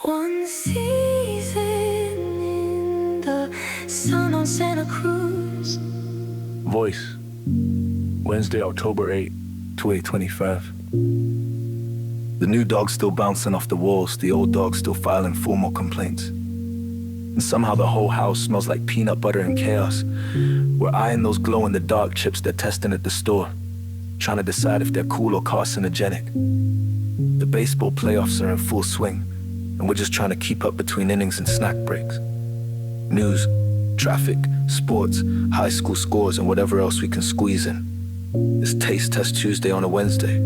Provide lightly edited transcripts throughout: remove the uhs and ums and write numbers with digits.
One season in the sun on Santa Cruz. Voice, Wednesday, October 8, 2025. The new dog's still bouncing off the walls, the old dog's still filing formal complaints. And somehow the whole house smells like peanut butter and chaos. We're eyeing those glow-in-the-dark chips they're testing at the store, trying to decide if they're cool or carcinogenic. The baseball playoffs are in full swing, and we're just trying to keep up between innings and snack breaks. News, traffic, sports, high school scores, and whatever else we can squeeze in. It's Taste Test Tuesday on a Wednesday,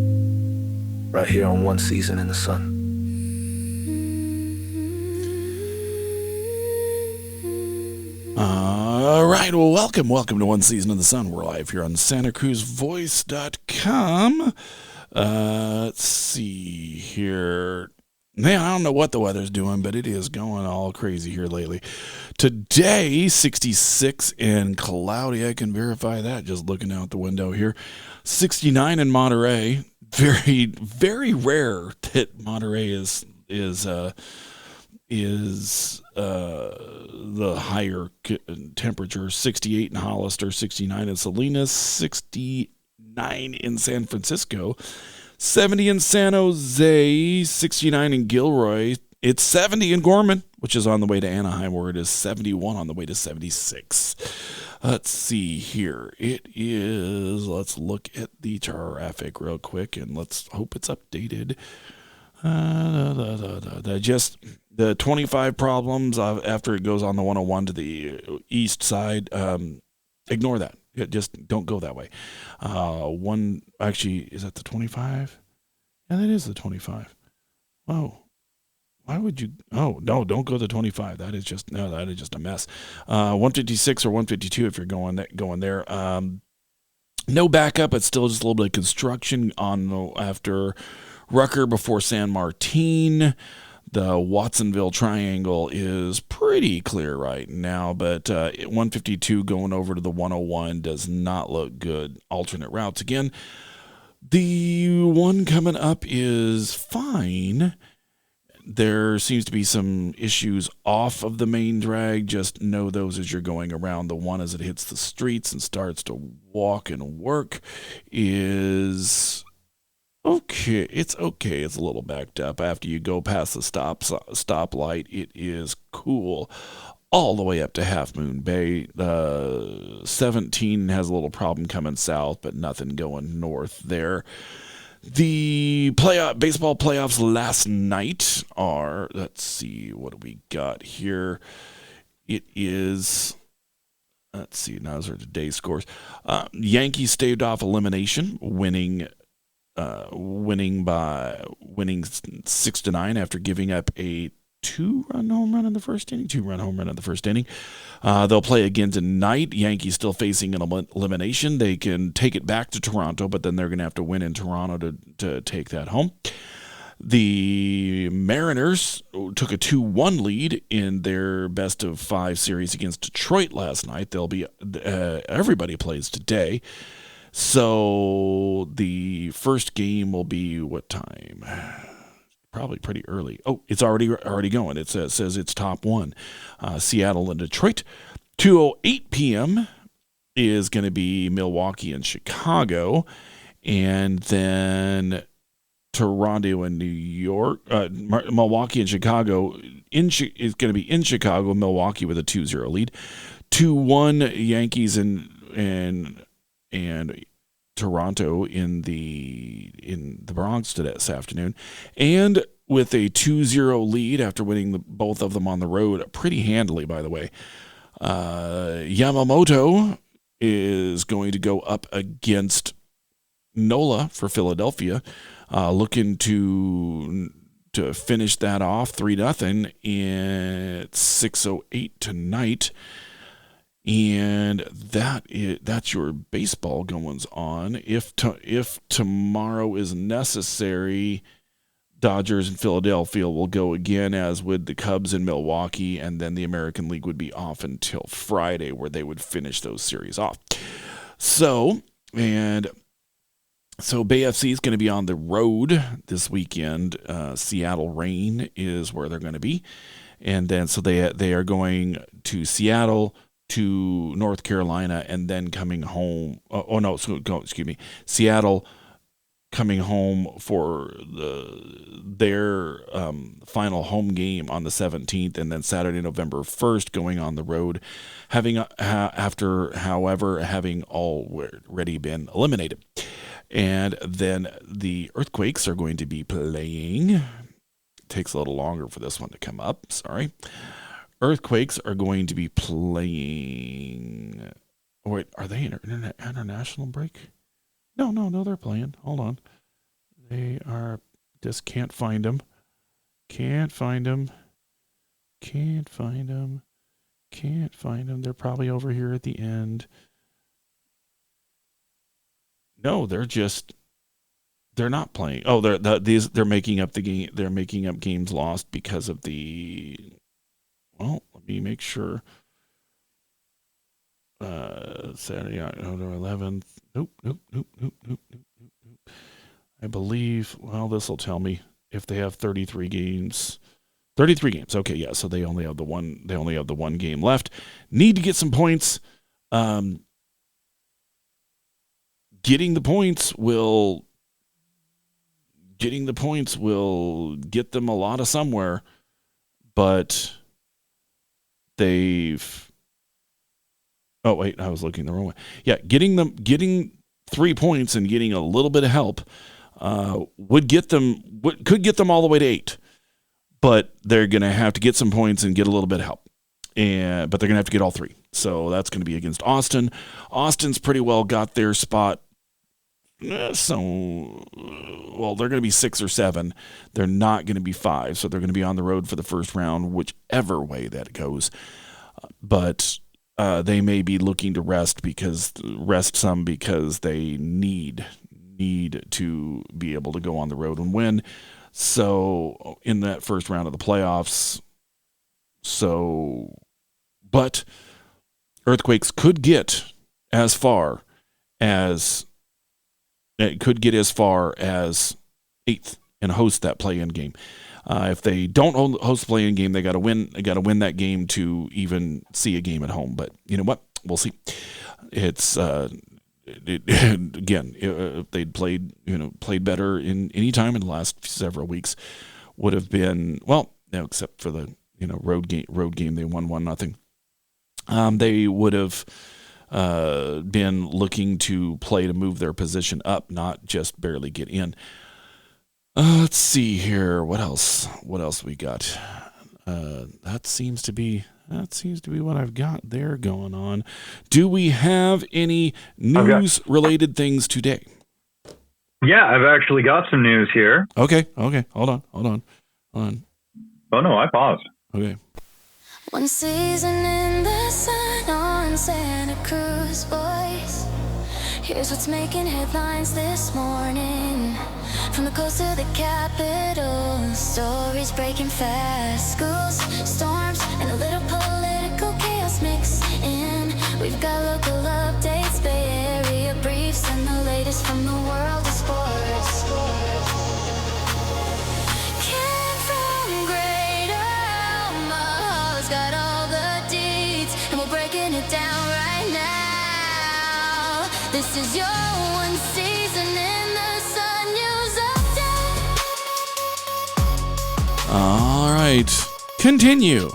right here on One Season in the Sun. All right, well, welcome to One Season in the Sun. We're live here on SantaCruzVoice.com. Let's see here. Man, I don't know what the weather's doing, but it is going all crazy here lately. Today, 66 and cloudy. I can verify that just looking out the window here. 69 in Monterey. Very, very rare that Monterey is the higher temperature. 68 in Hollister, 69 in Salinas, 69 in San Francisco, 70 in San Jose, 69 in Gilroy. It's 70 in Gorman, which is on the way to Anaheim, where it is 71 on the way to 76. Let's see here. It is, let's look at the traffic real quick, and let's hope it's updated. Just the 25 problems after it goes on the 101 to the east side. Ignore that. Just don't go that way. Actually, is that the 25? Yeah, that is the 25. Oh, why would you? Oh, no, don't go to 25. That is just a mess. 156 or 152 if you're going there. No backup. It's still just a little bit of construction after Rucker before San Martin. The Watsonville Triangle is pretty clear right now, but 152 going over to the 101 does not look good. Alternate routes again. The one coming up is fine. There seems to be some issues off of the main drag. Just know those as you're going around. The one as it hits the streets and starts to walk and work is okay. It's okay. It's a little backed up. After you go past the stoplight, it is cool all the way up to Half Moon Bay. 17 has a little problem coming south, but nothing going north there. The baseball playoffs last night are, let's see, what do we got here? It is, let's see, now those are today's scores. Yankees staved off elimination, winning 6-9 after giving up a two-run home run in the first inning. They'll play again tonight. Yankees still facing an elimination. They can take it back to Toronto, but then they're going to have to win in Toronto to take that home. The Mariners took a 2-1 lead in their best-of-5 series against Detroit last night. They'll be everybody plays today. So the first game will be what time? Probably pretty early. Oh, it's already going. It says it's top one. Seattle and Detroit. 2:08 p.m. is going to be Milwaukee and Chicago. And then Toronto and New York. Milwaukee and Chicago is going to be in Chicago. Milwaukee with a 2-0 lead. 2-1 Yankees and Toronto in the Bronx this afternoon, and with a 2-0 lead after winning both of them on the road pretty handily, by the way. Yamamoto is going to go up against Nola for Philadelphia, looking to finish that off 3-0 at 6:08 tonight. And that's your baseball goings on. If tomorrow is necessary, Dodgers and Philadelphia will go again, as would the Cubs in Milwaukee, and then the American League would be off until Friday, where they would finish those series off. So, and So Bay FC is going to be on the road this weekend. Seattle Reign is where they're going to be. And then so they are going to Seattle, to North Carolina, and then coming home. Seattle coming home for their final home game on the 17th, and then Saturday, November 1st, going on the road, having already been eliminated. And then the Earthquakes are going to be playing. It takes a little longer for this one to come up. Sorry. Earthquakes are going to be playing. Oh, wait, are they in an international break? No, they're playing. Hold on. They are. Just can't find them. Can't find them. They're probably over here at the end. No, they're not playing. Oh, they're making up the game. They're making up games lost because of the. Well, let me make sure. Saturday, October 11th. Nope. I believe. Well, this will tell me if they have 33 games. 33 games. Okay, yeah. So they only have the one. They only have the one game left. Need to get some points. Getting the points will get them a lot of somewhere, but they've. Oh wait, I was looking the wrong way. Yeah, getting 3 points and getting a little bit of help could get them all the way to 8, but they're gonna have to get some points and get a little bit of help, but they're gonna have to get all 3. So that's going to be against Austin. Austin's pretty well got their spot. They're going to be 6 or 7. They're not going to be 5, so they're going to be on the road for the first round, whichever way that goes. But they may be looking to rest some because they need to be able to go on the road and win. So in that first round of the playoffs. But Earthquakes could get as far as 8th and host that play-in game. If they don't host the play-in game, they got to win. They got to win that game to even see a game at home. But you know what? We'll see. It's again, if they'd played better in any time in the last several weeks, would have been except for the road game they won 1-0. They would have been looking to play to move their position up, not just barely get in. Let's see here. What else we got? That seems to be what I've got there going on. Do we have any news-related things today? Yeah, I've actually got some news here. Okay. Hold on. Oh no, I paused. Okay. One season in the sun on Santa Cruz, boys. Here's what's making headlines this morning. From the coast to the capital, stories breaking fast. Schools, storms, and a little political chaos mixed in. We've got local updates, Bay Area briefs, and the latest from the world of sports. Ken from Greater Omaha's got all the deeds, and we're breaking it down right now. This is your one season in the Sun News Update. All right, continue.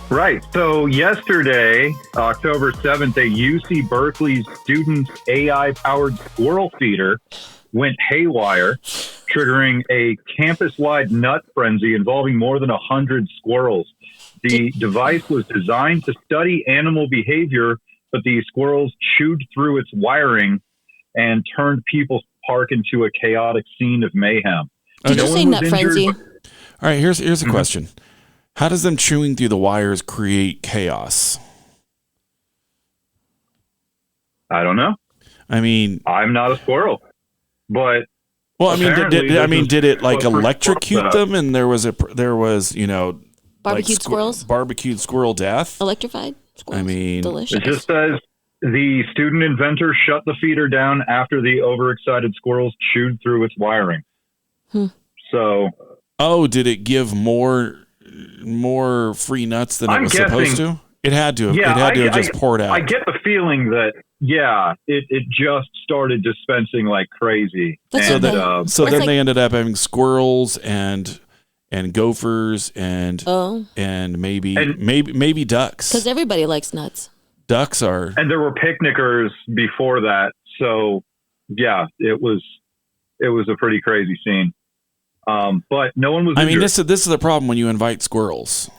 Right. So yesterday, October 7th, a UC Berkeley student AI-powered squirrel feeder went haywire, triggering a campus-wide nut frenzy involving more than 100 squirrels. The device was designed to study animal behavior, but the squirrels chewed through its wiring and turned People's Park into a chaotic scene of mayhem. Did you say nut frenzy? All right, here's a question. How does them chewing through the wires create chaos? I don't know. I mean, I'm not a squirrel, but well, I mean, did it like electrocute them? And there was Barbecued squirrels? Barbecued squirrel death? Electrified squirrels? I mean, delicious. it just says The student inventor shut the feeder down after the overexcited squirrels chewed through its wiring. So, Oh, did it give more free nuts than it was supposed to? It had to have. Yeah, it had to have just poured out. I get the feeling that, it just started dispensing like crazy. That's So okay. then, It's then like- they ended up having squirrels and gophers and Oh, maybe ducks. because everybody likes nuts. Ducks are. And there were picnickers before that. So, yeah, it was a pretty crazy scene. But no one was I mean, injured. this is the problem when you invite squirrels.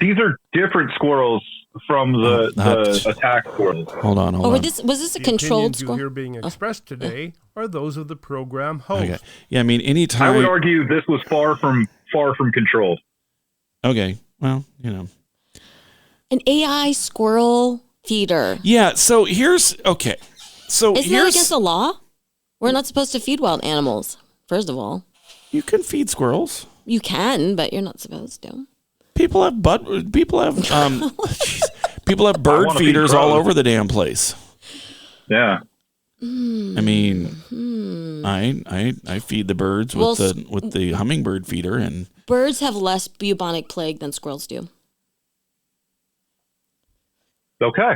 These are different squirrels from the attack squirrels. Hold on. Oh, was this a The controlled opinions you squirrel? hear being expressed today are those of the program host. Okay. Yeah, I mean, I anytime. would argue this was far from controlled. Okay. Well, you know. An AI squirrel feeder. Yeah. So here's okay. So Isn't that here's against the law? We're not supposed to feed wild animals. First of all, you can feed squirrels. you can, but you're not supposed to. People have people have jeez. People have bird wanna feed feeders all crows. over the damn place. Yeah. I mean, I feed the birds with Well, with the hummingbird feeder, and Birds have less bubonic plague than squirrels do. Okay.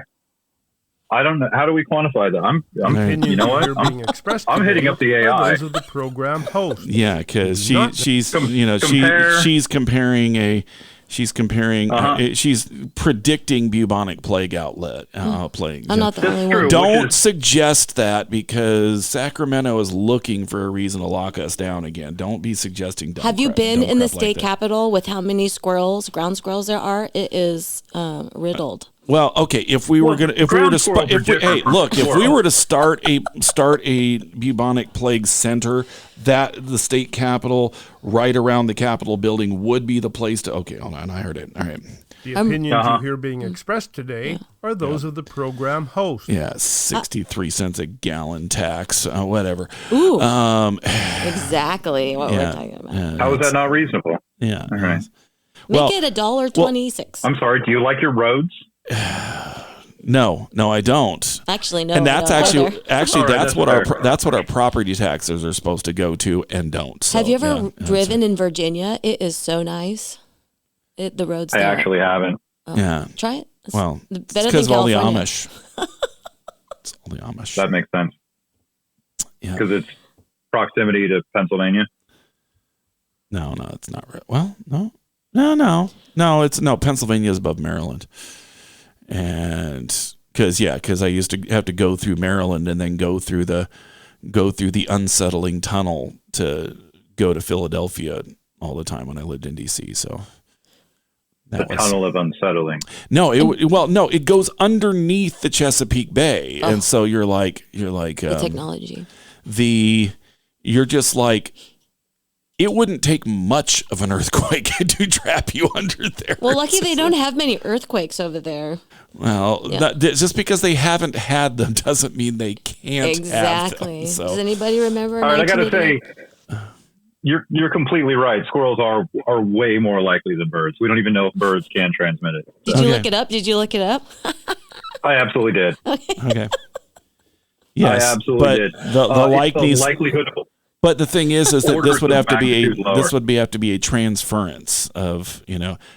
I don't know. How do we quantify that? I'm Right. Opinions you know what? you hear being expressed I'm hitting today up the are AI. those of the program host. yeah, because Not she's compare- she's comparing she's predicting bubonic plague plague. I'm not the That's only true. one. Don't Which is- suggest that because Sacramento is looking for a reason to lock us down again. Don't be suggesting. dumb Have you crap- been dumb in the crap like state that. capitol with how many ground squirrels there are? It is riddled. Well, okay. If we were Well, gonna, if we were ground to, squirrels are different hey, from look, if we squirrels. were to start a bubonic plague center, that the state capitol, right around the Capitol building, would be the place to. Okay, hold on, I heard it. All right. The opinions Uh-huh. you hear being expressed today are those of the program host. Yeah, 63 cents a gallon tax, whatever. Ooh, Um, exactly what yeah, we're talking about. How is that not reasonable? Yeah. All right. Make well- it $1.26. I'm sorry. Do you like your roads? No, I don't. Actually, no. And that's I don't actually either. actually All right, that's that's what fair. that's what our property taxes are supposed to go to, and don't. So, Have you ever yeah, driven in Virginia? It is so nice. The roads I there. actually haven't. Yeah. Try it. It's Well, better it's than because of all the California. Amish. It's all the Amish. That makes sense Yeah. because it's proximity to Pennsylvania. No, it's not right. Well, no. It's Pennsylvania is above Maryland, and because I used to have to go through Maryland and then go through the unsettling tunnel to go to Philadelphia all the time when I lived in DC. So The tunnel of unsettling. it goes underneath the Chesapeake Bay, Oh. and so you're like The technology. you're just like, it wouldn't take much of an earthquake to trap you under there. Well, lucky they don't have many earthquakes over there. Well, Yeah. just because they haven't had them doesn't mean they can't Exactly. have them. Does So anybody remember? All right, I got to 1988? say, you're completely right. Squirrels are way more likely than birds. We don't even know if birds can transmit it. Did you Okay. look it up? Did you look it up? I absolutely did. okay. Yes, I absolutely but did. the like it's needs. the likelihood of But the thing is that Orders this would of have to be magnitude lower. have to be a transference of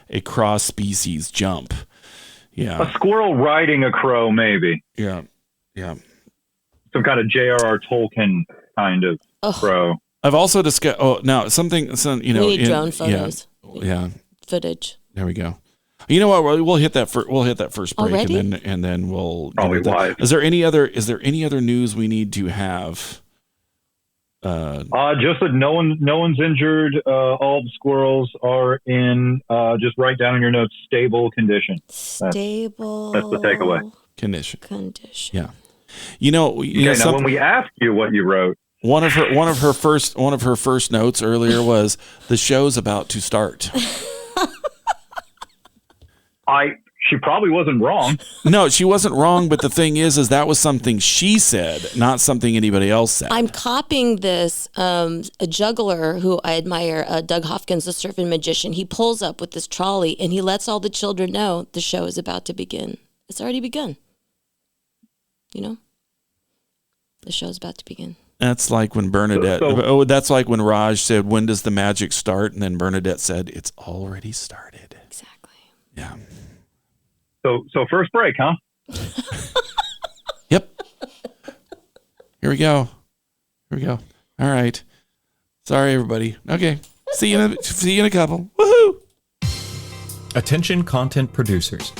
a cross species jump. Yeah, a squirrel riding a crow, maybe yeah. some kind of J.R.R. Tolkien kind of Ugh. crow. I've also discussed. Oh, now some We need drone photos. Yeah. Footage. There we go. You know what? We'll hit that. We'll hit that first break, Already? and then we'll. Probably get into that. live. Is there any other news we need to have? Just that no one's injured. All the squirrels are in. Just write down in your notes, stable condition. Stable. that's the takeaway. Condition. Condition. Yeah. You know Okay, now when we asked you what you wrote, one of her first notes earlier was the show's about to start. she probably wasn't wrong. No, she wasn't wrong, but the thing is that was something she said, not something anybody else said. I'm copying this. A juggler who I admire, Doug Hopkins, the surfing magician. He pulls up with this trolley and he lets all the children know the show is about to begin. It's already begun. The show's about to begin. That's like when Bernadette. That's like when Raj said, "When does the magic start?" And then Bernadette said, "It's already started." Exactly. Yeah. So first break, huh? Yep. Here we go. All right. Sorry, everybody. Okay. See you in a couple. Woohoo! Attention content producers.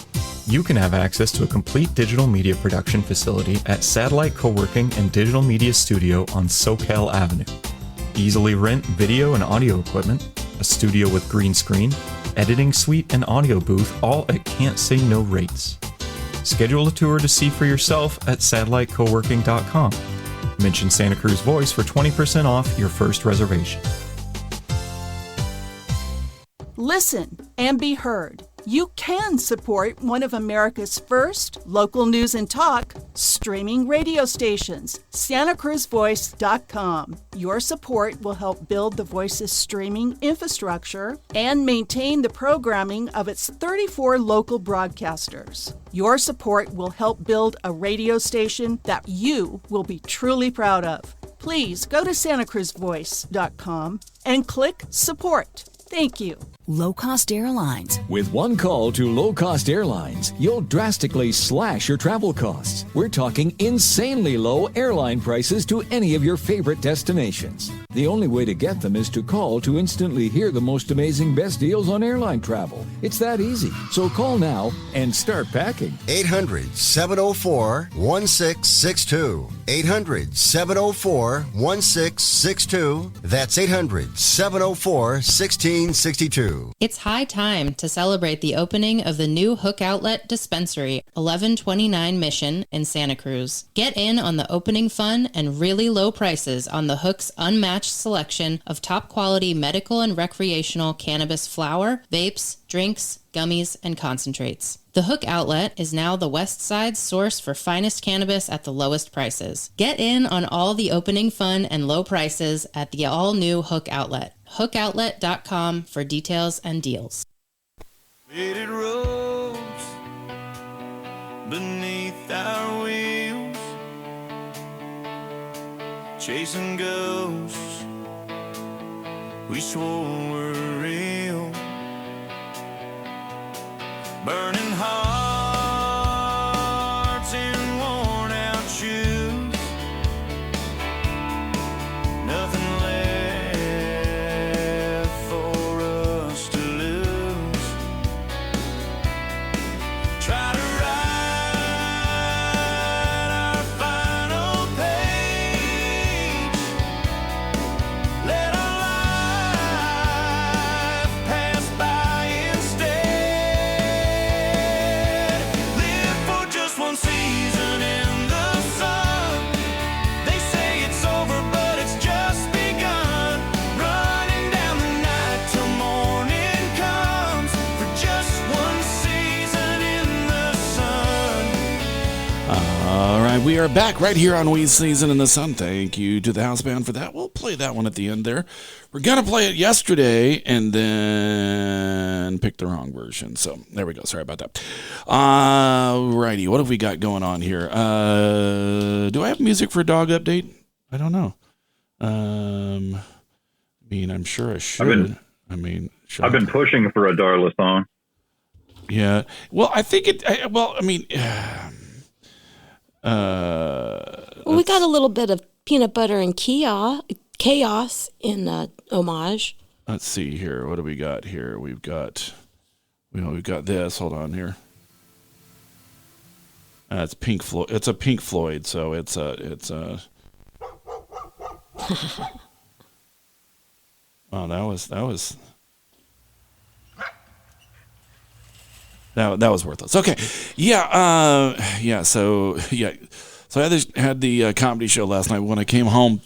You can have access to a complete digital media production facility at Satellite Co-working and Digital Media Studio on Soquel Avenue. Easily rent video and audio equipment, a studio with green screen, editing suite, and audio booth, all at can't say no rates. Schedule a tour to see for yourself at satellitecoworking.com. Mention Santa Cruz Voice for 20% off your first reservation. Listen and be heard. You can support one of America's first local news and talk streaming radio stations, SantaCruzVoice.com. Your support will help build the Voice's streaming infrastructure and maintain the programming of its 34 local broadcasters. Your support will help build a radio station that you will be truly proud of. Please go to SantaCruzVoice.com and click support. Thank you. Low-cost airlines. With one call to low-cost airlines, you'll drastically slash your travel costs. We're talking insanely low airline prices to any of your favorite destinations. The only way to get them is to call to instantly hear the most amazing best deals on airline travel. It's that easy. So call now and start packing. 800-704-1662. 800-704-1662. That's 800-704-1662. It's high time to celebrate the opening of the new Hook Outlet Dispensary, 1129 Mission in Santa Cruz. Get in on the opening fun and really low prices on the Hook's unmatched selection of top quality medical and recreational cannabis flower, vapes, drinks, gummies, and concentrates. The Hook Outlet is now the West Side's source for finest cannabis at the lowest prices. Get in on all the opening fun and low prices at the all-new Hook Outlet. HookOutlet.com for details and deals. Faded roads beneath our wheels, chasing ghosts we swore were real, burning hearts in worn out shoes, nothing left for us to lose. Try to write our final page, let our life pass by instead. Live for just one season in the sun. They say it's over, but it's just begun. Running down the night till morning comes for just one season in the sun. All right, we are back right here on We Season in the Sun. Thank you to the house band for that. We'll play that one at the end there. We're going to play it yesterday and then pick the wrong version. So there we go. Sorry about that. Righty, what have we got going on here? Do I have music for a dog update? I don't know. I'm sure I should. I've been pushing for a Darla song. Yeah. Well, I think Well, we got a little bit of peanut butter and chaos in homage. Let's see here. What do we got here? We've got this. Hold on here. It's Pink Floyd. It's a Pink Floyd, so it's a. Wow, that was worthless. Okay, yeah. So I had the comedy show last night. When I came home,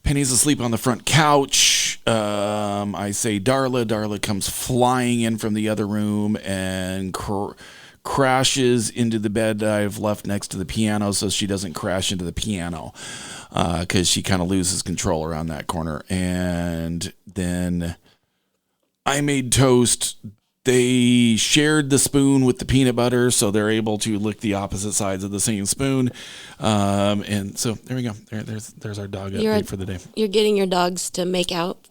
Penny's asleep on the front couch. I say Darla. Darla comes flying in from the other room and crashes into the bed that I've left next to the piano, so she doesn't crash into the piano because she kind of loses control around that corner. And then I made toast they shared the spoon with the peanut butter, so they're able to lick the opposite sides of the same spoon. And so there we go. There's our dog update for the day. You're getting your dogs to make out?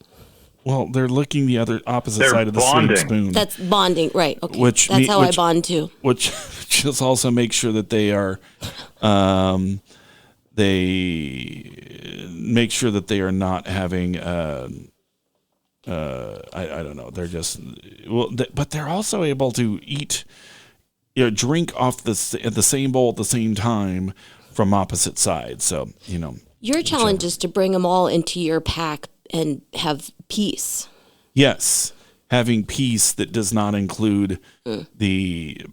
Well, they're licking the opposite side of the same spoon. That's bonding, right? Okay, Which that's how I bond too. Which just also makes sure that they are, they make sure that they are not having. I don't know. They're just but they're also able to eat, drink off the same bowl at the same time from opposite sides. So Your challenge is to bring them all into your pack and have peace. Yes, having peace that does not include the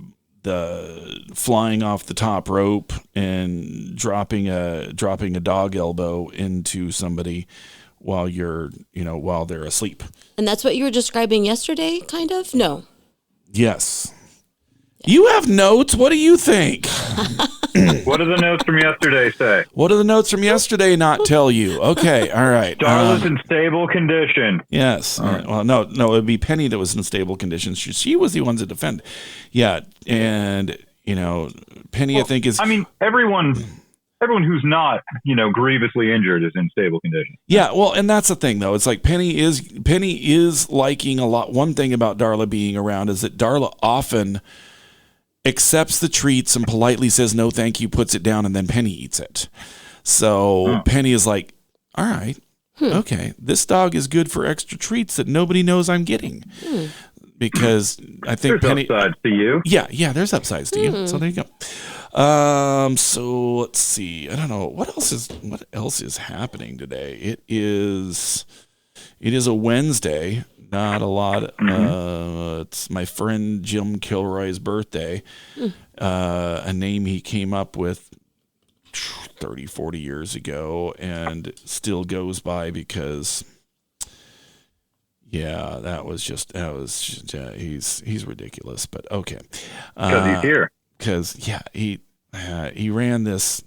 flying off the top rope and dropping a dog elbow into somebody while while they're asleep. And that's what you were describing yesterday, kind of? No. Yes. You have notes. What do you think? What do the notes from yesterday say? What do the notes from yesterday not tell you? Okay, all right. Darla's in stable condition. Yes. All right. Well, no, it would be Penny that was in stable condition. She was the one to defend. Yeah, and Penny, I think is. I mean, everyone who's not, grievously injured is in stable condition. Yeah, well, and that's the thing though. It's like Penny is liking a lot. One thing about Darla being around is that Darla often accepts the treats and politely says no thank you, puts it down, and then Penny eats it. So Penny is like, all right, okay, this dog is good for extra treats that nobody knows I'm getting. Because I think there's Penny upsides to you. Yeah, there's upsides to you. So there you go. So let's see. I don't know what else is happening today. It is a Wednesday. Not a lot. It's my friend Jim Kilroy's birthday. A name he came up with 30, 40 years ago and still goes by because, he's ridiculous, but okay. Because he's here. Because, he ran this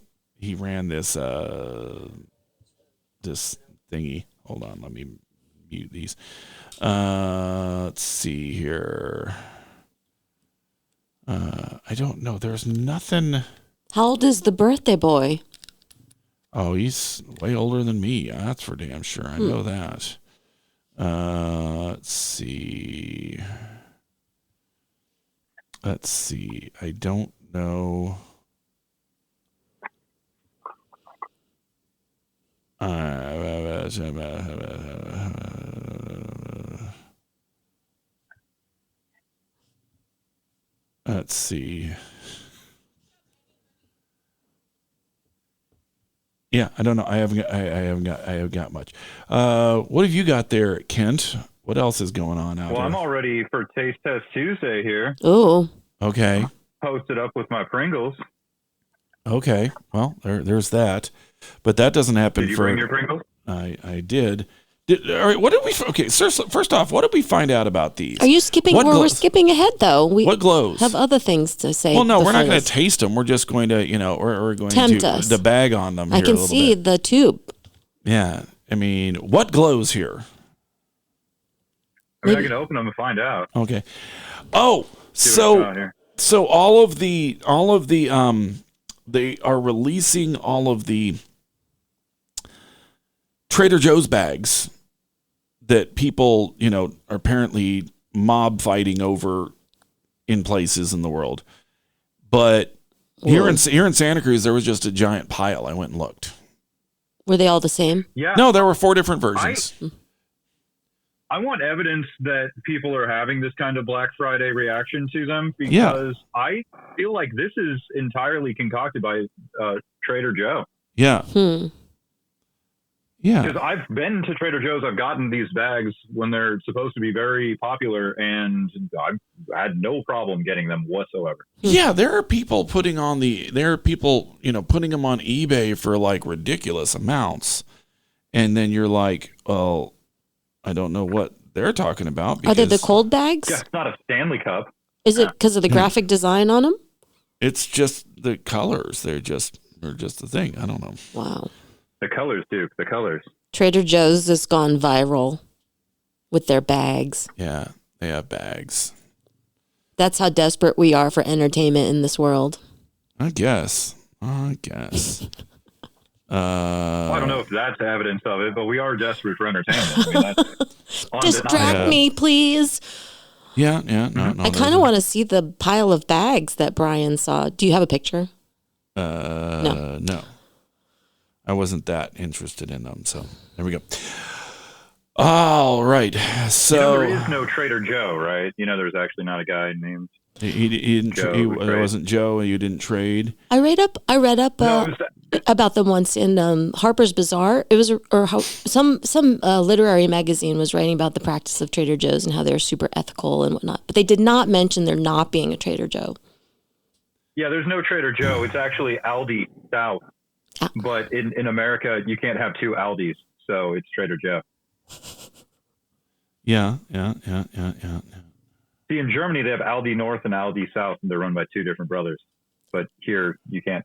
this thingy. Hold on, let me mute these. Let's see here. I don't know. There's nothing. How old is the birthday boy? Oh, he's way older than me. That's for damn sure. I know that. Let's see. I don't know. Let's see. Yeah, I don't know. I haven't got much. What have you got there, Kent? What else is going on out there? Well, I'm all ready for Taste Test Tuesday here. Oh. Okay. Posted up with my Pringles. Okay. Well, there's that. But that doesn't happen. Did you bring your Pringles? I did. All right. What did we? Okay. First off, what did we find out about these? Are you skipping? We're skipping ahead though. We what glows? Have other things to say. Well, no, we're not going to taste them. We're just going to, we're going Tempt to us. the bag on them. I can see the tube. Yeah. I mean, what glows here? I mean, I can open them and find out. Okay. Oh, so all of the they are releasing all of the Trader Joe's bags that people, are apparently mob fighting over in places in the world. But here in Santa Cruz, there was just a giant pile. I went and looked. Were they all the same? Yeah. No, there were 4 different versions. I want evidence that people are having this kind of Black Friday reaction to them because I feel like this is entirely concocted by Trader Joe. Yeah. Yeah. Because I've been to Trader Joe's, I've gotten these bags when they're supposed to be very popular, and I've had no problem getting them whatsoever. Yeah, there are people putting them on eBay for like ridiculous amounts, and then you're like, well, I don't know what they're talking about. Are they the cold bags? Yeah, it's not a Stanley Cup. Is it because of the graphic design on them? It's just the colors. They're just the thing. I don't know. Wow. The colors, Duke. The colors. Trader Joe's has gone viral with their bags. Yeah, they have bags. That's how desperate we are for entertainment in this world. I guess. Well, I don't know if that's evidence of it, but we are desperate for entertainment. I mean, that's Distract me, please. Yeah. No, I kind of want to see the pile of bags that Brian saw. Do you have a picture? No. I wasn't that interested in them. So there we go. All right. So there is no Trader Joe, right? There's actually not a guy named. He didn't. It wasn't Joe. You didn't trade. I read up about them once in Harper's Bazaar. It was some literary magazine was writing about the practice of Trader Joe's and how they're super ethical and whatnot. But they did not mention there not being a Trader Joe. Yeah, there's no Trader Joe. It's actually Aldi South. But in America, you can't have two Aldis, so it's Trader Joe. Yeah. See, in Germany, they have Aldi North and Aldi South, and they're run by two different brothers. But here, you can't.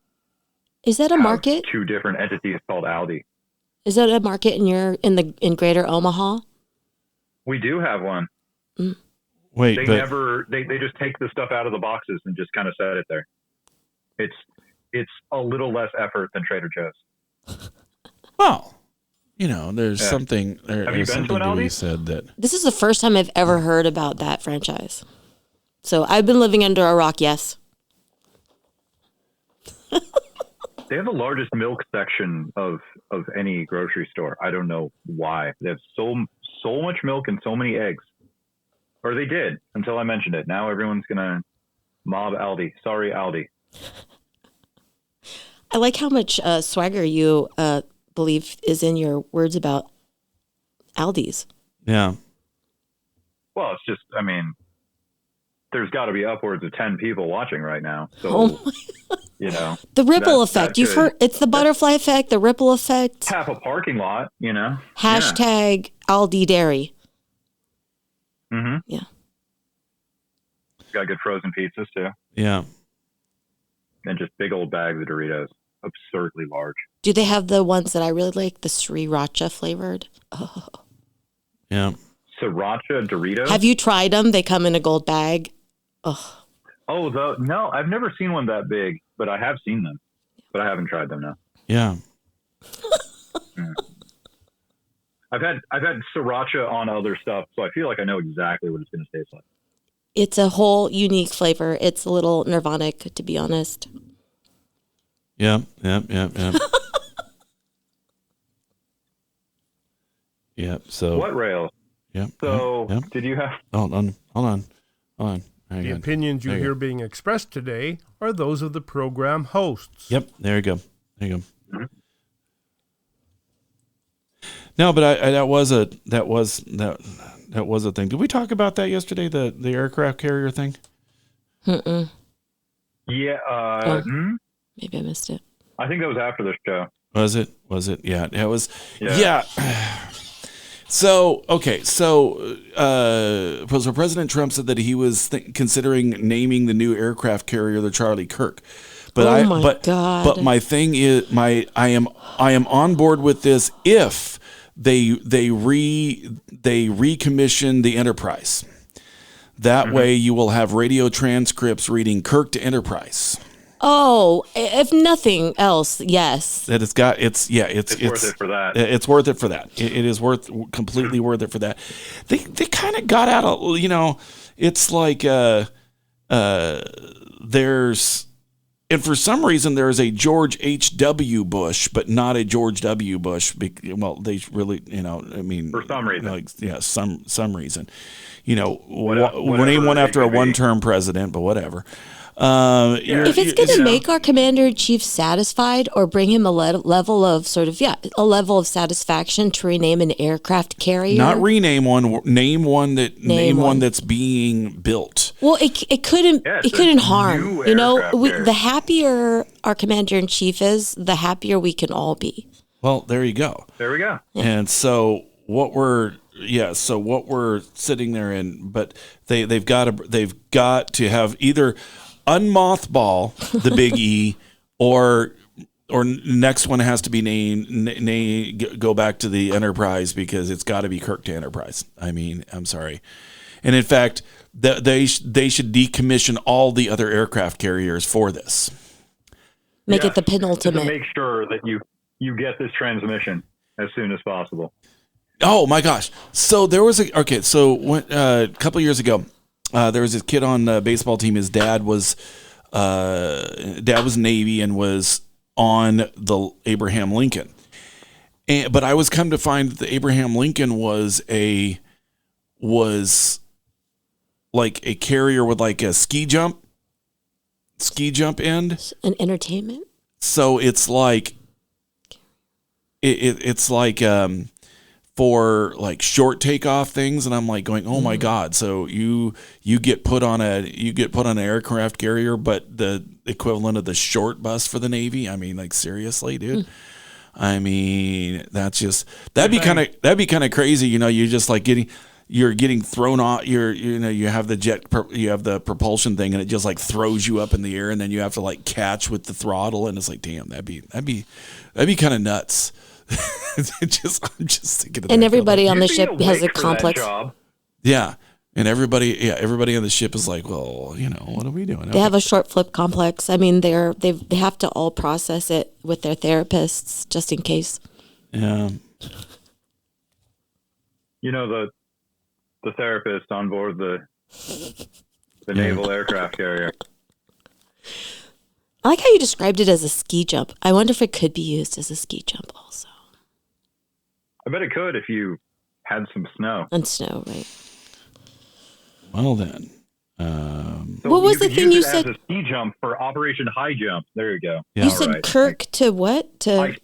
Is that a market? Two different entities called Aldi. Is that a market in Greater Omaha? We do have one. Mm. Wait, they just take the stuff out of the boxes and just kind of set it there. It's a little less effort than Trader Joe's. Well, there's something there. Have you been to an to be Aldi? said that. This is the first time I've ever heard about that franchise. So I've been living under a rock, yes. They have the largest milk section of any grocery store. I don't know why. They have so much milk and so many eggs. Or they did until I mentioned it. Now everyone's going to mob Aldi. Sorry, Aldi. I like how much swagger you believe is in your words about Aldi's. Yeah. Well, it's just, there's got to be upwards of 10 people watching right now. So, the ripple effect. You've heard, it's the butterfly effect, the ripple effect. Half a parking lot, Hashtag Aldi Dairy. Mm-hmm. Yeah. Got good frozen pizzas too. Yeah. And just big old bags of Doritos. Absurdly large. Do they have the ones that I really like, the Sriracha flavored? Oh. Yeah. Sriracha Doritos? Have you tried them? They come in a gold bag. Oh. Oh, no, I've never seen one that big, but I have seen them. But I haven't tried them, no. Yeah. I've had sriracha on other stuff, so I feel like I know exactly what it's going to taste like. It's a whole unique flavor. It's a little Nirvanic, to be honest. Yeah. So what rails? Yeah. So did you have? Hold on. The opinions you hear being expressed today are those of the program hosts. Yep. There you go. Mm-hmm. No, but that was a thing. Did we talk about that yesterday? The aircraft carrier thing? Mm-mm. Yeah. Maybe I missed it. I think that was after the show. Was it? Yeah, it was. Yeah. So President Trump said that he was considering naming the new aircraft carrier the Charlie Kirk. But God. But my thing is, I am on board with this if they recommission the Enterprise. That way you will have radio transcripts reading Kirk to Enterprise. Oh, if nothing else, yes. That it's worth it for that. It's worth it for that. It is completely worth it for that. They kind of got out of, it's like there's, and for some reason there is a George H.W. Bush, but not a George W. Bush. Well, they really, for some reason, some reason, name one after a one-term president, but whatever. If it's going to make our commander-in-chief satisfied or bring him a level of satisfaction to rename an aircraft carrier. Not rename one, name one that's being built. Well, it couldn't harm. The happier our commander-in-chief is, the happier we can all be. Well, there you go. There we go. Yeah. And so what we're sitting there in, but they've got to have either unmothball the Big E, or next one has to be go back to the Enterprise, because it's got to be Kirk to Enterprise. I'm sorry. And in fact, they should decommission all the other aircraft carriers for this. Make it the penultimate. To make sure that you get this transmission as soon as possible. Oh my gosh! So there was a couple of years ago, there was this kid on the baseball team. His dad was Navy and was on the Abraham Lincoln. But I was come to find that the Abraham Lincoln was like a carrier with like a ski jump end. An entertainment. So it's like it's like for like short takeoff things, and I'm like going, oh my God! So you get put on an aircraft carrier, but the equivalent of the short bus for the Navy. I mean, like seriously, dude. I mean, that'd be kind of crazy. You're just like you're getting thrown off. You have the propulsion thing, and it just like throws you up in the air, and then you have to like catch with the throttle, and it's like, damn, that'd be kind of nuts. I'm just thinking of and that. everybody on the ship has a complex. Yeah. And everybody on the ship is like, well, what are we doing? They have a short flip complex. I mean, they have to all process it with their therapists just in case. Yeah. The therapist on board the naval aircraft carrier. I like how you described it as a ski jump. I wonder if it could be used as a ski jump also. I bet it could if you had some snow. And snow, right? Well then, what was the thing you said? As a ski jump for Operation High Jump. There you go. Yeah. You said Kirk to what? I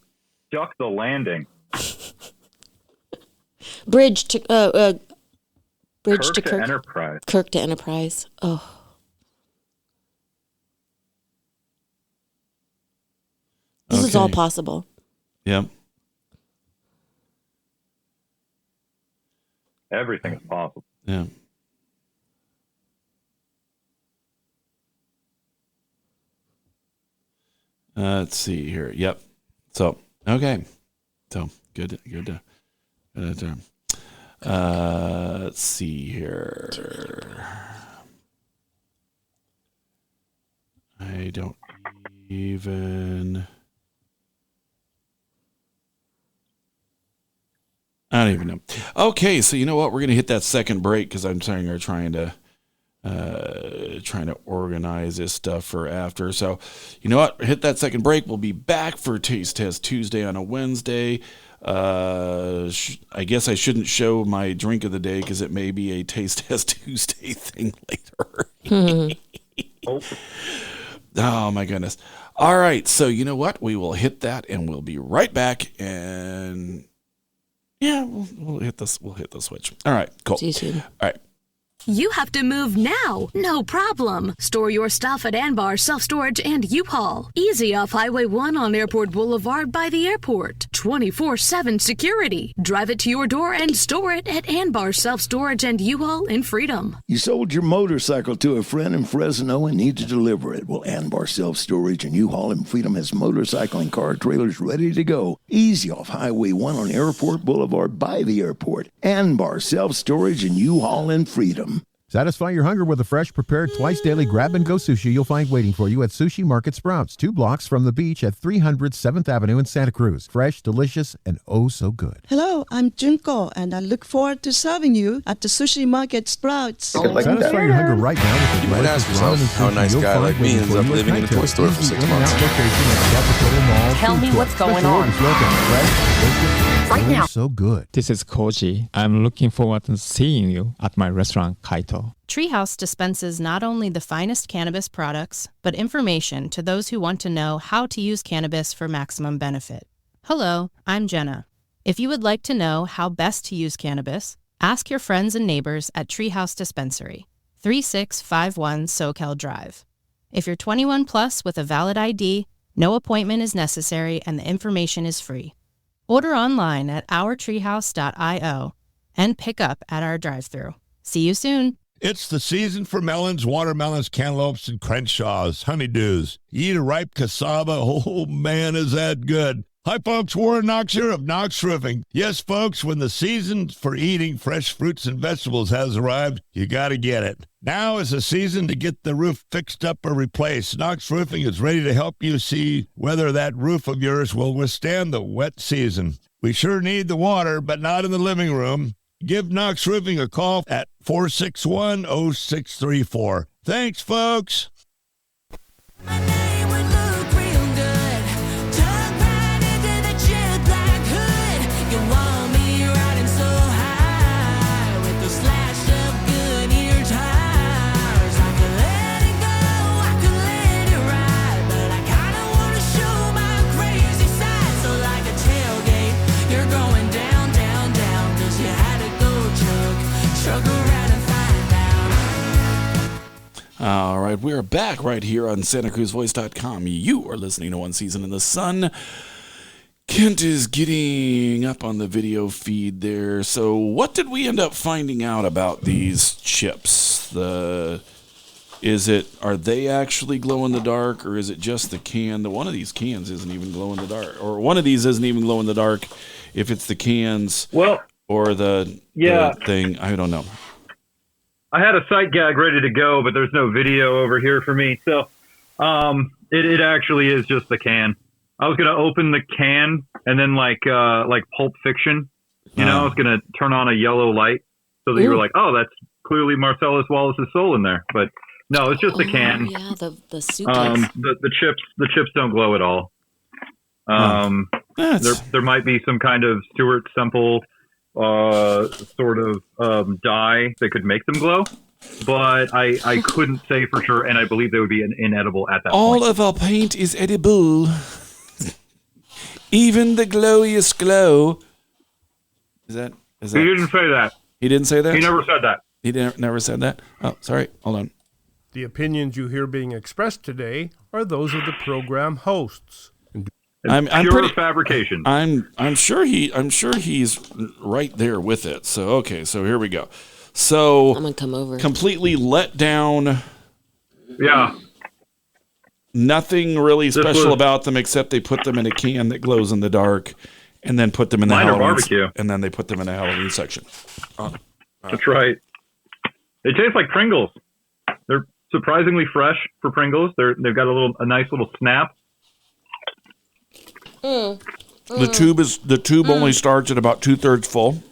stuck the landing. Bridge to Kirk. Enterprise. Kirk to Enterprise. Oh. This is all possible. Yep. Everything is possible. Yeah. Let's see here. Yep. So, okay. So, good. Let's see here. I don't even know. Okay, so you know what? We're going to hit that second break because I'm saying we're trying to organize this stuff for after. So, you know what? Hit that second break. We'll be back for Taste Test Tuesday on a Wednesday. I guess I shouldn't show my drink of the day because it may be a Taste Test Tuesday thing later. Oh my goodness. All right. So you know what? We will hit that and we'll be right back. And yeah, we'll hit this. We'll hit the switch. All right. Cool. See you soon. All right. You have to move now. No problem. Store your stuff at Anbar Self Storage and U-Haul. Easy off Highway 1 on Airport Boulevard by the airport. 24/7 security. Drive it to your door and store it at Anbar Self Storage and U-Haul in Freedom. You sold your motorcycle to a friend in Fresno and need to deliver it. Well, Anbar Self Storage and U-Haul in Freedom has motorcycle and car trailers ready to go. Easy off Highway 1 on Airport Boulevard by the airport. Anbar Self Storage and U-Haul in Freedom. Satisfy your hunger with a fresh, prepared, twice-daily grab-and-go sushi you'll find waiting for you at Sushi Market Sprouts, 2 blocks from the beach at 300 7th Avenue in Santa Cruz. Fresh, delicious, and oh so good. Hello, I'm Junko, and I look forward to serving you at the Sushi Market Sprouts. Satisfy your hunger right now with the You might ask yourself how a nice guy like me ends up living in a toy store for 6 months. Tell me what's going on. Right now. So good. This is Koji. I'm looking forward to seeing you at my restaurant, Kaito. Treehouse dispenses not only the finest cannabis products, but information to those who want to know how to use cannabis for maximum benefit. Hello, I'm Jenna. If you would like to know how best to use cannabis, ask your friends and neighbors at Treehouse Dispensary, 3651 Soquel Drive. If you're 21 plus with a valid ID, no appointment is necessary and the information is free. Order online at ourtreehouse.io and pick up at our drive-thru. See you soon. It's the season for melons, watermelons, cantaloupes, and Crenshaws, honeydews. You eat a ripe cassava, oh man, is that good. Hi, folks. Warren Knox here of Knox Roofing. Yes, folks, when the season for eating fresh fruits and vegetables has arrived, you got to get it. Now is the season to get the roof fixed up or replaced. Knox Roofing is ready to help you see whether that roof of yours will withstand the wet season. We sure need the water, but not in the living room. Give Knox Roofing a call at 461-0634. Thanks, folks. All right, we are back right here on SantaCruzVoice.com. You are listening to One Season in the Sun. Kent is getting up on the video feed there. So what did we end up finding out about these chips? Are they actually glow in the dark, or is it just the can? One of these cans isn't even glow in the dark, or one of these isn't even glow in the dark if it's the cans or the thing. I don't know. I had a sight gag ready to go, but there's no video over here for me. So it actually is just the can. I was going to open the can and then like Pulp Fiction, I was going to turn on a yellow light so that you were like, oh, that's clearly Marcellus Wallace's soul in there. But no, it's just the can. Yeah, the suitcase. The chips don't glow at all. There might be some kind of Stuart Semple sort of dye that could make them glow, but I couldn't say for sure, and I believe they would be inedible at that All point. of our paint is edible. Even the glowiest glow. Is that? He didn't say that. He didn't say that? He never said that. He never said that? Oh, sorry. Hold on. The opinions you hear being expressed today are those of the program hosts. I'm pure pretty fabrication. I'm sure he's right there with it. So okay, so here we go. So I'm gonna come over. Completely let down. Yeah. Nothing really special about them except they put them in a can that glows in the dark, and then put them in the Minor Halloween barbecue. and then they put them in the Halloween section. That's right. They taste like Pringles. They're surprisingly fresh for Pringles. They've got a nice little snap. The tube only starts at about 2/3 full.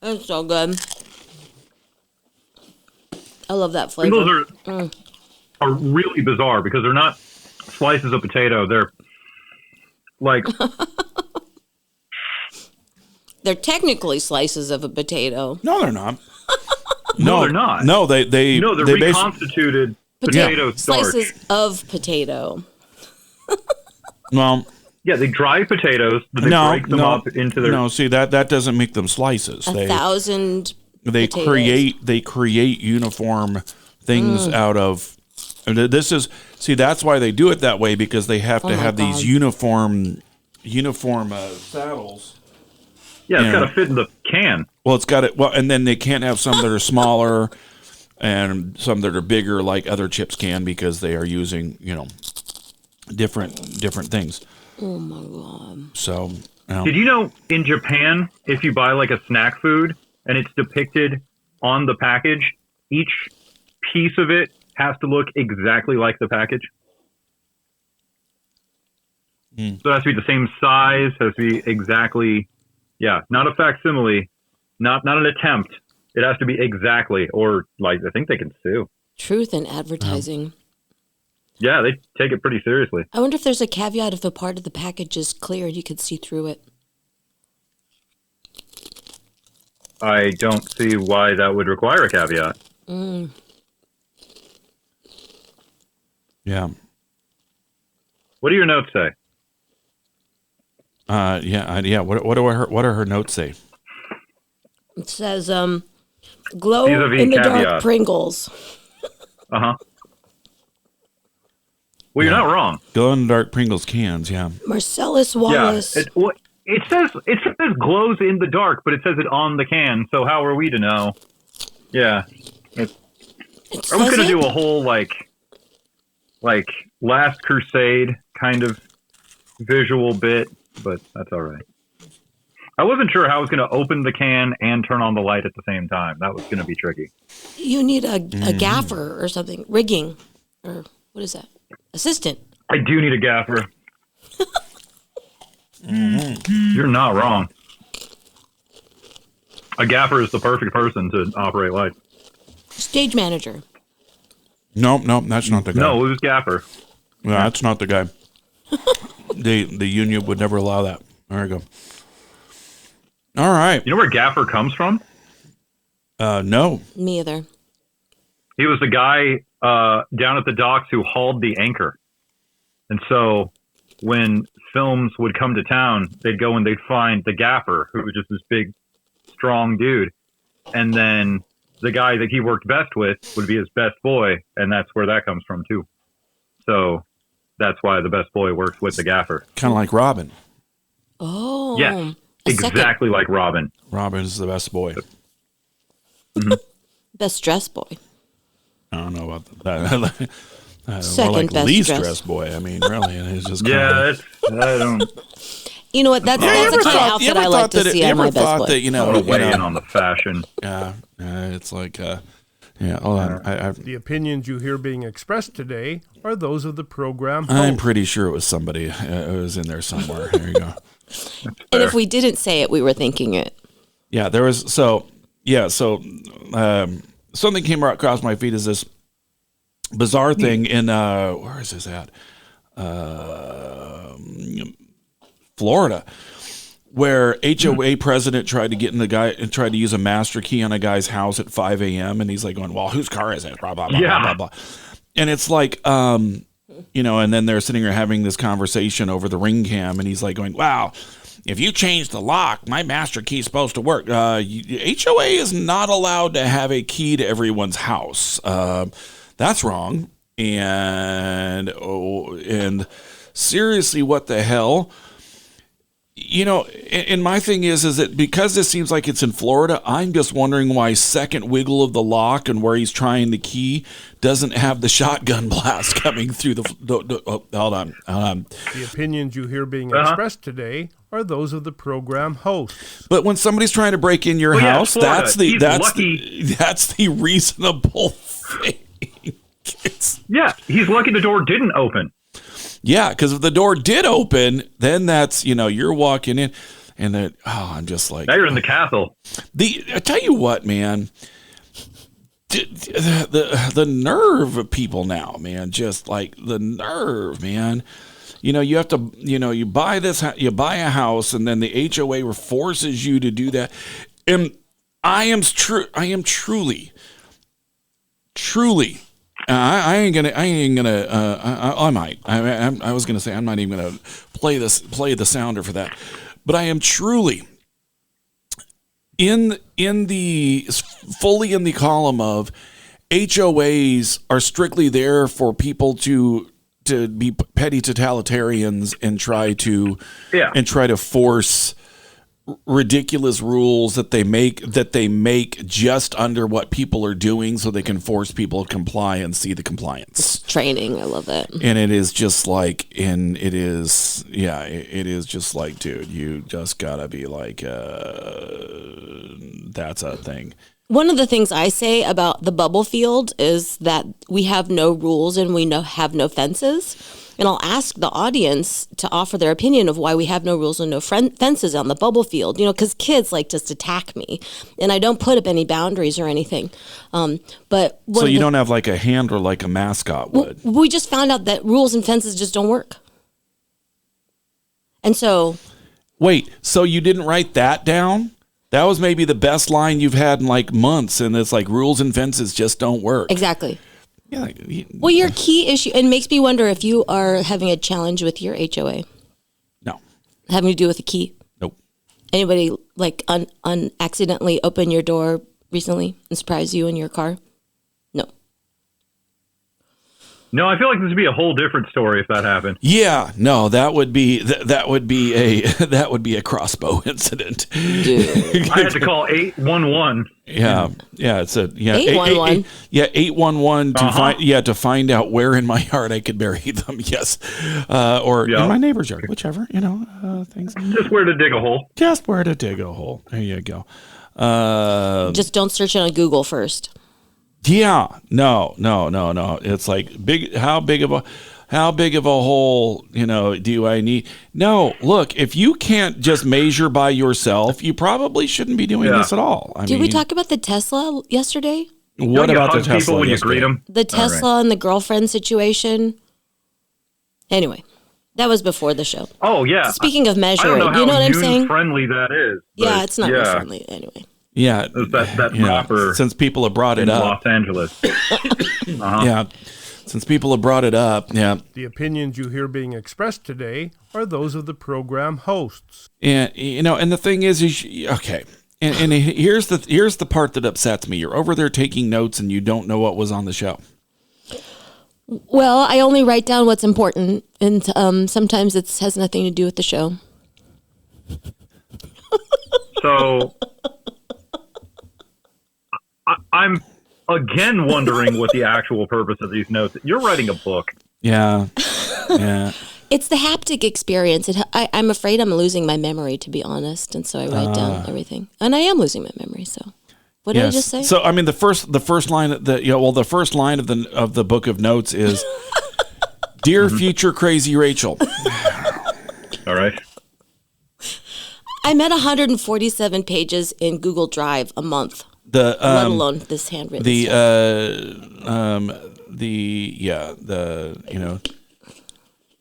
It's so good. I love that flavor. Pringles are really bizarre because they're not slices of potato. They're like they're technically slices of a potato. No, they're not. No, they're not. No, they're reconstituted potato starch. Slices of potato. Well, yeah, they dry potatoes, but they break them up into their. No, see that doesn't make them slices. 1,000. They potatoes. create uniform things out of. That's why they do it that way, because they have to have these uniform saddles. Yeah, it's got to fit in the can. Well, it's got it. Well, and then they can't have some that are smaller and some that are bigger, like other chips can, because they are using different things. Oh my god! So, did you know in Japan, if you buy like a snack food and it's depicted on the package, each piece of it has to look exactly like the package? So it has to be the same size, has to be exactly, not a facsimile, not an attempt. It has to be exactly, or like I think they can sue. Truth in advertising. Yeah, they take it pretty seriously. I wonder if there's a caveat if a part of the package is clear and you could see through it. I don't see why that would require a caveat. Yeah. What do your notes say? What do her notes say? It says, glow Vis-a-vis in the caveat. dark Pringles. Uh-huh. Well, you're not wrong. Glow in the dark Pringles cans, yeah. Marcellus Wallace. Yeah, it says glows in the dark, but it says it on the can. So how are we to know? Yeah. I was going to do a whole like Last Crusade kind of visual bit but that's all right. I wasn't sure how I was going to open the can and turn on the light at the same time. That was going to be tricky. You need a gaffer or something, rigging, or what is that? Assistant. I do need a gaffer. You're not wrong. A gaffer is the perfect person to operate lights. Stage manager. Nope, that's not the guy. No, it was gaffer. No, that's not the guy. The union would never allow that. There you go. All right. You know where gaffer comes from? No. Me either. He was the guy down at the docks who hauled the anchor. And so when films would come to town, they'd go and they'd find the gaffer, who was just this big, strong dude. And then the guy that he worked best with would be his best boy. And that's where that comes from, too. So that's why the best boy works with the gaffer. Kind of like Robin. Oh. Yes. Exactly like Robin. Robin is the best boy. Mm-hmm. Best dressed boy. I don't know about that. Second more like best least dressed. dressed boy. I mean, really, it's just I don't. You know what? That's the kind of outfit I like to see on my best boy. That, I want to weigh in on the fashion. Yeah, it's like, hold on. The opinions you hear being expressed today are those of the program host. I'm pretty sure it was somebody. It was in there somewhere. There you go. And if we didn't say it, we were thinking it. Yeah, there was. Something came across my feed is this bizarre thing in where is this at? Florida, where HOA president tried to get in the guy and tried to use a master key on a guy's house at 5 a.m. and he's like going, "Well, whose car is it?" Blah blah blah blah blah blah. And it's like, and then they're sitting there having this conversation over the Ring cam, and he's like going, "Wow, if you change the lock, my master key is supposed to work. HOA is not allowed to have a key to everyone's house. That's wrong." And seriously, what the hell? And my thing is that because this seems like it's in Florida, I'm just wondering why second wiggle of the lock and where he's trying the key doesn't have the shotgun blast coming through hold on. The opinions you hear being expressed today are those of the program host. But when somebody's trying to break in your house, that's the reasonable thing. He's lucky the door didn't open. Yeah, because if the door did open, then that's, you're walking in and then, I'm just like. Now you're in the castle. I tell you what, man, the nerve of people now, man, just like the nerve, man. You have to, you buy a house and then the HOA forces you to do that. And I am truly. I might. I was gonna say I'm not even gonna play the sounder for that, but I am truly fully in the column of HOAs are strictly there for people to be petty totalitarians and try to force ridiculous rules that they make just under what people are doing so they can force people to comply and see the compliance. It's training. I love it. And it is just like, dude, you just gotta be like, that's a thing. One of the things I say about the bubble field is that we have no rules and we have no fences. And I'll ask the audience to offer their opinion of why we have no rules and no fences on the bubble field, because kids like just attack me. And I don't put up any boundaries or anything. But so you don't have like a handler like a mascot would? We just found out that rules and fences just don't work. And so... Wait, so you didn't write that down? That was maybe the best line you've had in like months, and it's like rules and fences just don't work. Exactly. Yeah. Well, your key issue, and makes me wonder if you are having a challenge with your HOA. No. Having to do with a key? Nope. Anybody like accidentally open your door recently and surprise you in your car? No. No, I feel like this would be a whole different story if that happened. Yeah, no, that would be a crossbow incident. I had to call 811. Yeah, it's a 811. 811 to find out where in my yard I could bury them. Yes, or in my neighbor's yard, whichever. Things. Just where to dig a hole. Just where to dig a hole. There you go. Just don't search it on Google first. Yeah, no. It's like how big of a hole, do I need? No, look, if you can't just measure by yourself, you probably shouldn't be doing this at all. Did we talk about the Tesla yesterday? What about the Tesla when you greet them? The Tesla and the girlfriend situation. Anyway, that was before the show. Oh, yeah. Speaking of measuring, I don't know you know what I'm how saying? friendly that is. Yeah, it's not very friendly anyway. Yeah, that rapper. Since people have brought it up, Los Angeles. Yeah, since people have brought it up, yeah. The opinions you hear being expressed today are those of the program hosts. And and the thing is okay. And here's the part that upsets me. You're over there taking notes and you don't know what was on the show. Well, I only write down what's important, and sometimes it has nothing to do with the show. So I'm again wondering what the actual purpose of these notes. You're writing a book. Yeah. It's the haptic experience. I'm afraid I'm losing my memory, to be honest, and so I write down everything. And I am losing my memory. So, what did I just say? So, I mean, the first line of the first line of the book of notes is, "Dear future crazy Rachel." All right. I'm at 147 pages in Google Drive a month. Let alone this handwritten stuff.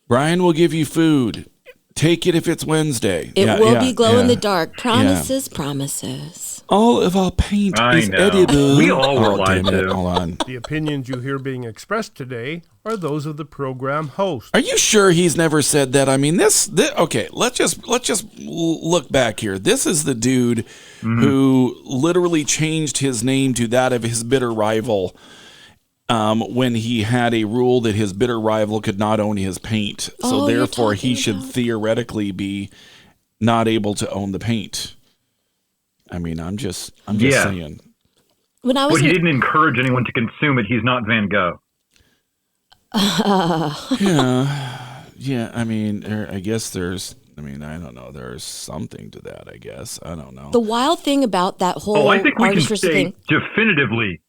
Brian will give you food. Take it if it's Wednesday. It will be glow in the dark. Promises, promises. All of our paint is edible. We all were lied to. Hold on. The opinions you hear being expressed today are those of the program host. Are you sure he's never said that? I mean, this okay, let's just look back here. This is the dude who literally changed his name to that of his bitter rival when he had a rule that his bitter rival could not own his paint. So therefore he should theoretically be not able to own the paint. I mean, I'm just saying. But he didn't encourage anyone to consume it. He's not Van Gogh. Yeah. I mean, I guess there's. I mean, I don't know. There's something to that. I guess I don't know. The wild thing about that whole I think we can artistry say thing. definitively.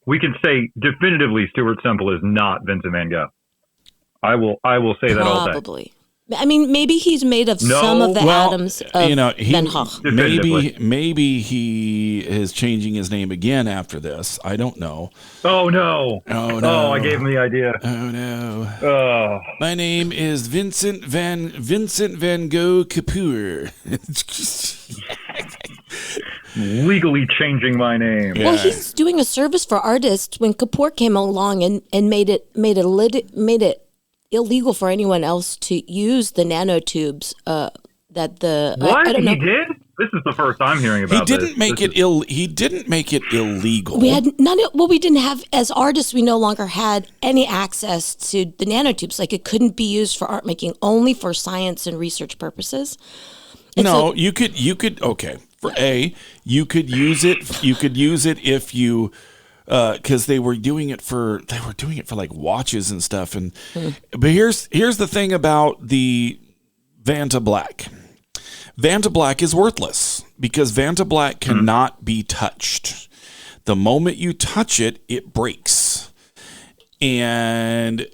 We can say definitively Stuart Semple is not Vincent Van Gogh. I will say that all day. Probably. I mean, maybe he's made of some of the atoms of Van Gogh. Maybe he is changing his name again after this. I don't know. Oh no! Oh, I gave him the idea. Oh no! Oh. My name is Vincent Van Gogh Kapoor. Legally changing my name. Well, he's doing a service for artists when Kapoor came along and made it illegal for anyone else to use the nanotubes What? I don't know. He did? This is the first I'm hearing about He didn't make it illegal. We had we didn't have, as artists, we no longer had any access to the nanotubes. Like, it couldn't be used for art making, only for science and research purposes. And you could use it if you because they were doing it for like watches and stuff. And but here's the thing about the Vanta Black. Vanta Black is worthless because Vanta Black cannot be touched. The moment you touch it, it breaks. And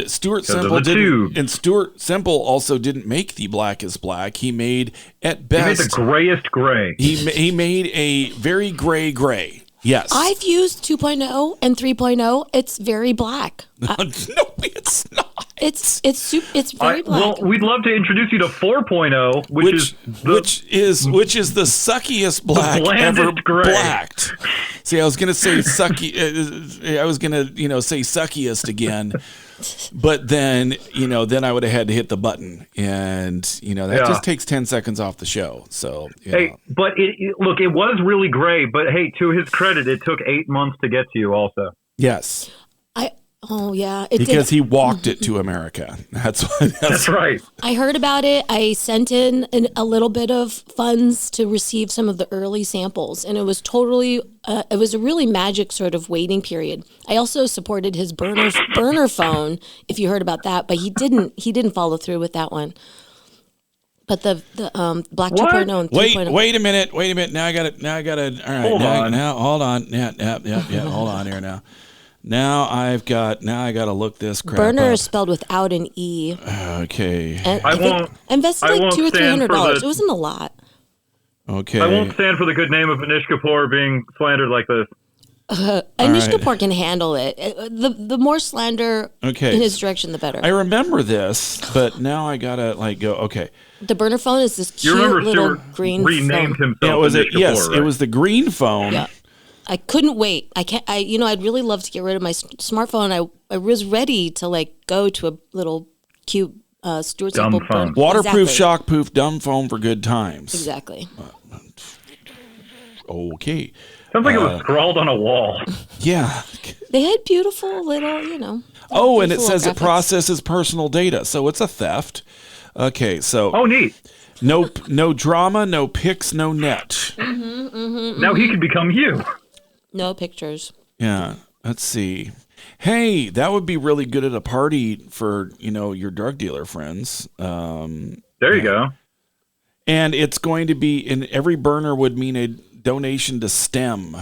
Stuart Semple didn't. And Stuart Semple also didn't make the black is black. He made at best. He made the grayest gray. He made a very gray. Yes. I've used 2.0 and 3.0. It's very black. No, it's not. It's very black. Well, we'd love to introduce you to 4.0, which is the suckiest black ever blacked. See, I was gonna say sucky. I was gonna say suckiest again, but then I would have had to hit the button, and that just takes 10 seconds off the show. So but it was really gray. But hey, to his credit, it took 8 months to get to you. Also, yes. Oh yeah, because he walked it to America. That's right. I heard about it. I sent in a little bit of funds to receive some of the early samples, and it was totally. It was a really magic sort of waiting period. I also supported his burner phone, if you heard about that, but he didn't follow through with that one. But the Black 2.0 and 3.0. Wait a minute. Now I got it. All right. Hold on. Now hold on. Yeah. Hold on here now. Now I got to look this crap Burner up. is spelled without an E. Okay. And I invested like $200 or $300. It wasn't a lot. Okay. I won't stand for the good name of Anish Kapoor being slandered like this. Anish Kapoor can handle it. The more slander in his direction, the better. I remember this, but now I gotta go. Okay. The burner phone is this cute little green renamed phone. himself. It was the green phone. Yeah. I couldn't wait. I'd really love to get rid of my smartphone. I was ready to go to a little cute Stuart Simple phone. Waterproof, shockproof, dumb phone for good times. Exactly. Okay. Sounds like it was scrawled on a wall. Yeah. They had beautiful little, Oh, and it says it processes personal data, so it's a theft. Okay, so. Oh, neat. No drama, no pics, no net. Now he could become you. No pictures. Yeah. Let's see. Hey, that would be really good at a party for, your drug dealer friends. There you go. And it's going to be, and every burner would mean a donation to STEM,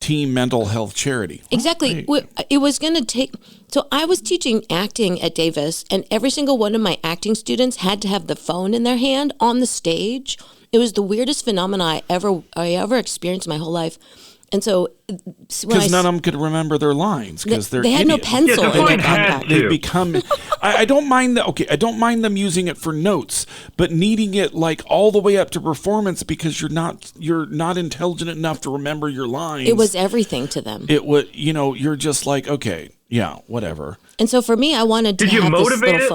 Team Mental Health Charity. Exactly. It was going to take, so I was teaching acting at Davis, and every single one of my acting students had to have the phone in their hand on the stage. It was the weirdest phenomenon I ever experienced in my whole life. And so, because none of them could remember their lines because they had no pencil in their backpack. They become. I don't mind that. Okay, I don't mind them using it for notes, but needing it all the way up to performance because you're not intelligent enough to remember your lines. It was everything to them. It was. You're just okay, yeah, whatever. And so for me, I wanted to. Did you motivate it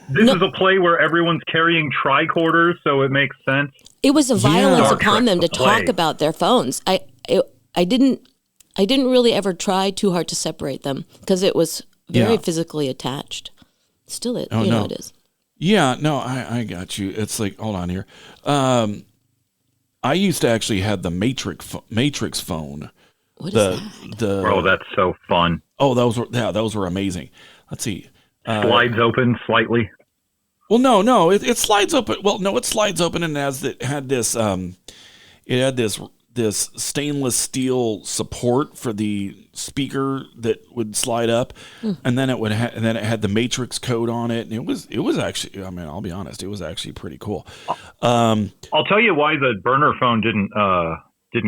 This is a play where everyone's carrying tricorders, so it makes sense. It was a violence upon them to talk about their phones. I didn't really ever try too hard to separate them because it was very physically attached. Still, it is. Yeah, no, I got you. It's hold on here. I used to actually have the Matrix phone. What is that? Oh, that's so fun. Oh, those were amazing. Let's see. Slides open slightly. Well, no, it slides open. Well, no, it slides open and it had this this stainless steel support for the speaker that would slide up, and then it had the Matrix code on it, and it was actually. I mean, I'll be honest, it was actually pretty cool. I'll tell you why the burner phone didn't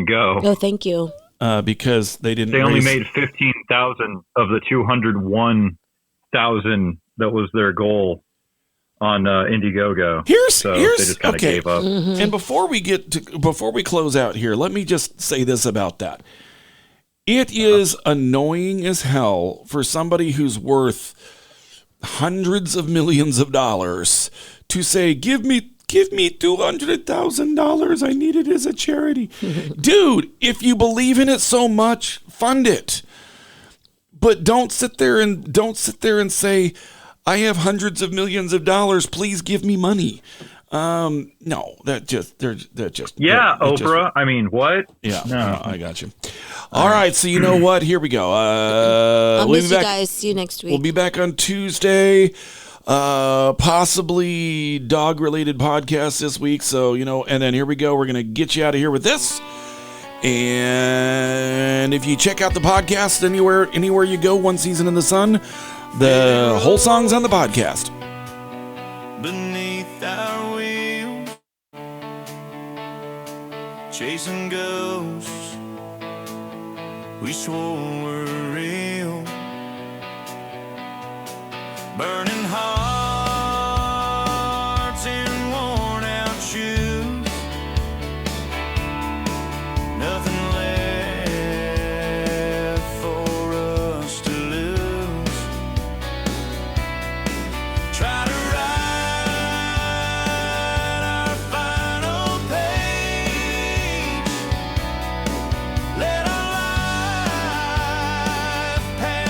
go. No, thank you. Because they didn't. They only made 15,000 of the 201,000 that was their goal on Indiegogo. So they just kind of gave up. Mm-hmm. And before we close out here, let me just say this about that. It is annoying as hell for somebody who's worth hundreds of millions of dollars to say, give me $200,000. I need it as a charity. Dude, if you believe in it so much, fund it. But don't sit there and say, I have hundreds of millions of dollars. Please give me money. No, Oprah. I mean, what? Yeah, no, I got you. All right, so you know what? Here we go. I'll miss you guys. See you next week. We'll be back on Tuesday. Possibly dog-related podcast this week. So, and then here we go. We're going to get you out of here with this. And if you check out the podcast anywhere you go, One Season in the Sun, the whole song's on the podcast. Beneath our wheels, chasing ghosts, we swore were real, burning hearts in worn out shoes, nothing left for us to lose. Try to write our final page, let our life pass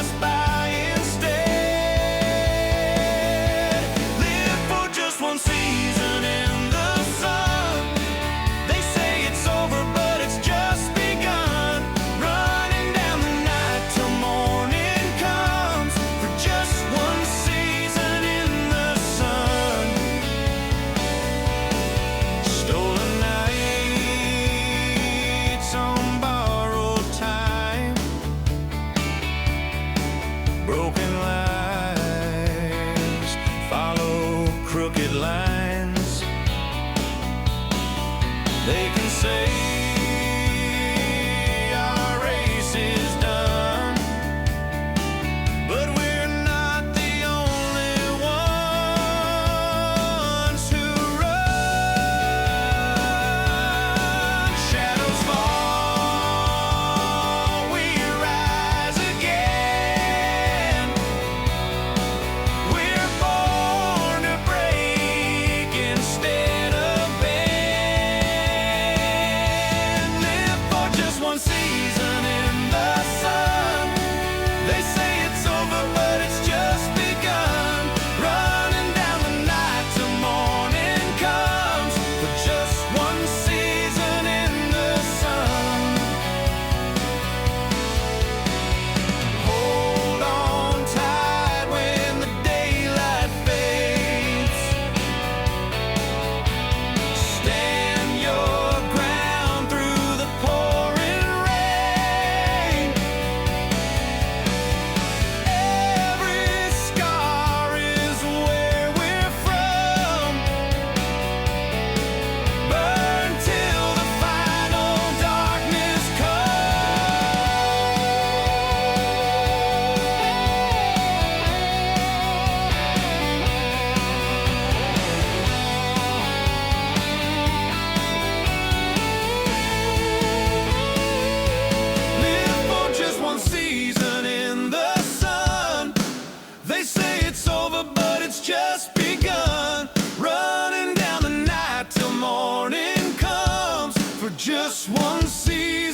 one season.